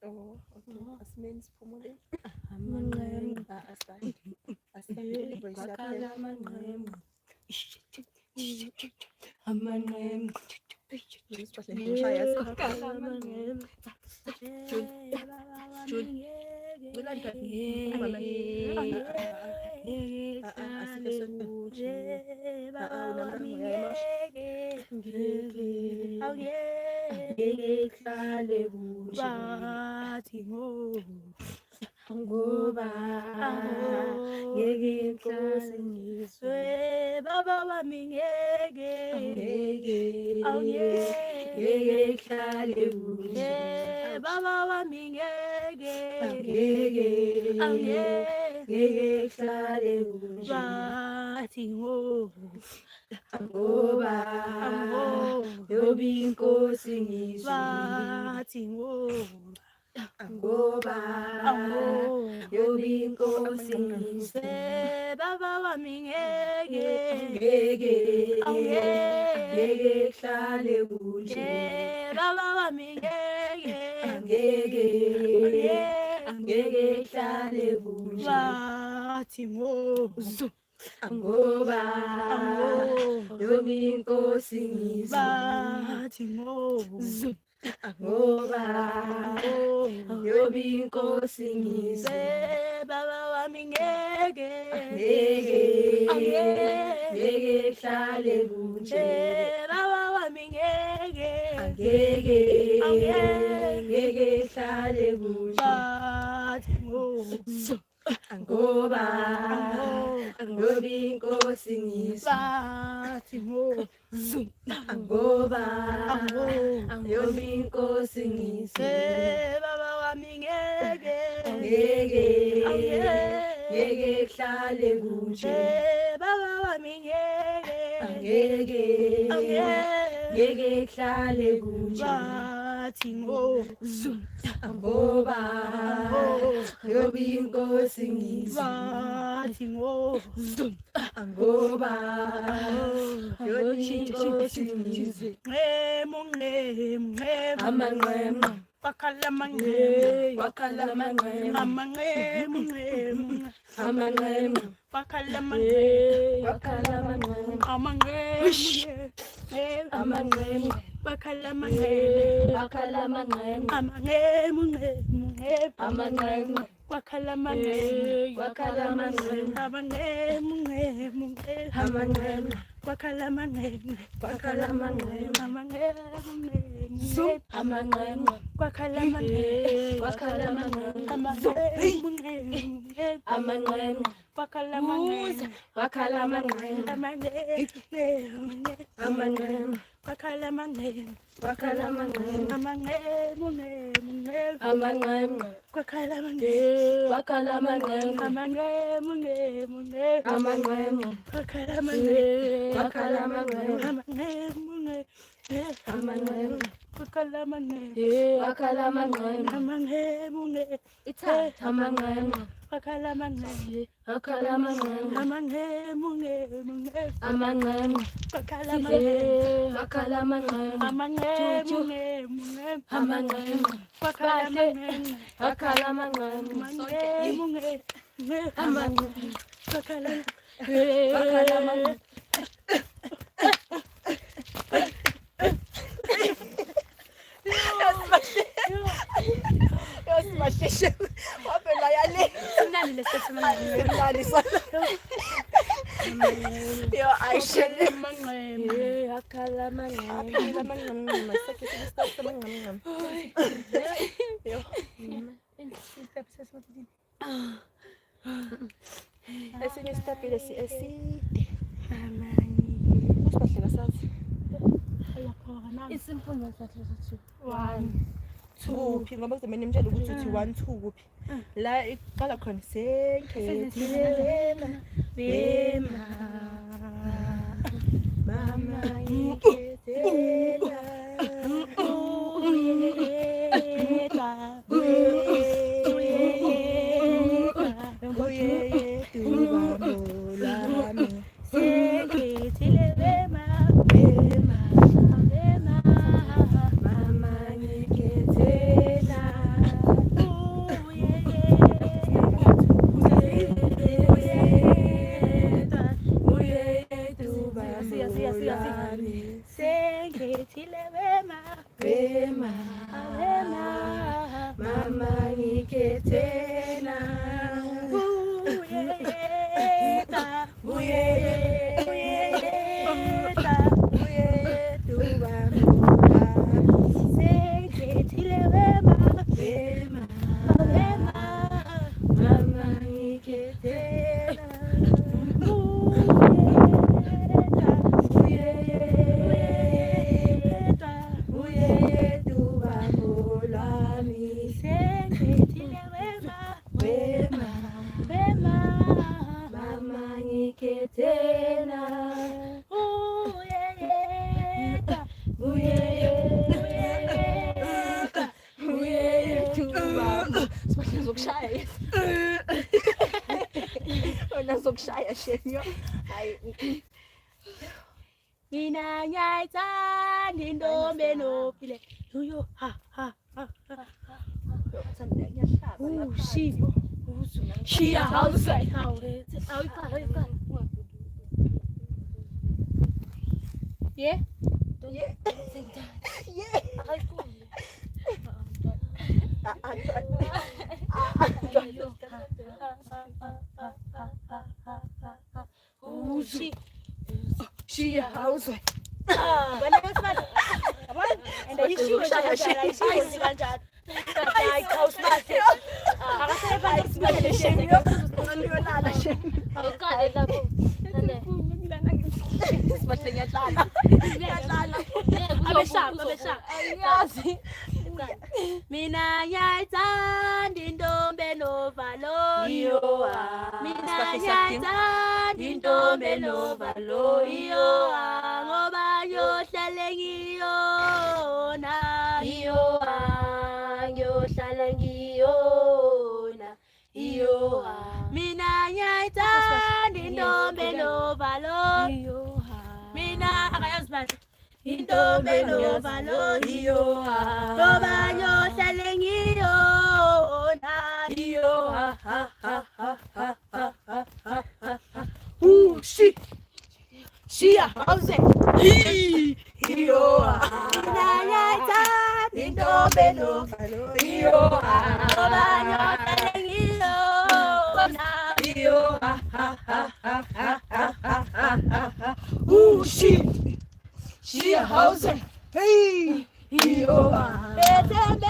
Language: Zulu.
Oh, okay. Asmin siphumule. Ngoba ngeke ngihlale ngizwe baba wami ngeke ngihlale kuhle baba wami ngeke ngihlale kuhle bathi ngoba yoba inkosi ngizwe bathi ngoba yoba inkosi ngizwe baba wami ngeke ngihlale kuhle baba wami ngeke ngihlale kuhle bathi ngoba yoba inkosi ngizwe bathi ngoba yoba inkosi ngizwe baba wami ngeke ngihlale kuhle baba wami ngeke ngihlale kuhle bathi ngoba yoba inkosi ngizwe bathi ngoba yoba inkosi ngizwe baba wami ngeke ngihlale kuhle baba wami ngeke ngihlale kuhle bathi ngoba yoba inkosi ngizwe bathi ngoba yoba inkosi ngizwe amanqema wakhala amanqema wakhala amanqema amanqema wakhala amanqema wakhala amanqema amanqema wakhala amanqema wakhala amanqema amanqema wakhala amanqema wakhala amanqema amanqema wakhala amanqema wakhala amanqema amanqema wakhala amanqema wakhala amanqema amanqema wakhala amanqema wakhala amanqema amanqema wakhala amanqema wakhala amanqema amanqema wakhala amanqema wakhala amanqema amanqema wakhala amanqema wakhala amanqema amanqema wakhala amanqema wakhala amanqema ithatha amanqema wakhala amanqema wakhala amanqema amanqema wakhala amanqema wakhala amanqema amanqema wakhala amanqema wakhala amanqema amanqema wakhala amanqema Masheshe wapela yale nani lesesimanje nani sana yo Aisha amanqema akhala amanqema masekhe stop amanqema yo step sesotini esinye step lesi eside amani usibahle kasathi ayakhona isimfundo sathi 1 2 phi ngoba uzomene imtshela ukuthi uthi 1 2 kuphi la iqala khona senkethela bema mama ngikethela uyedwa Wema, mama ngikethena. Nazokushaya shenyo. Hayi. Mina ngiyayithanda intombi enophile. Yo ha. She outside. Yeah. She house. Mina ngiyayithanda intombi enovalo. Mina ngiyayithanda intombi enovalo. Ngoba yohlale ngiyona. Ngiyohlala ngiyona. Mina ngiyayithanda intombi enovalo. Mina akayazi manje. Intombi enovalo. Ngoba yohlale ngiyona. She a house. Mina ngiyayithanda intombi enovalo. Ngoba yohlale ngiyona. She a house. Hey, Bethembe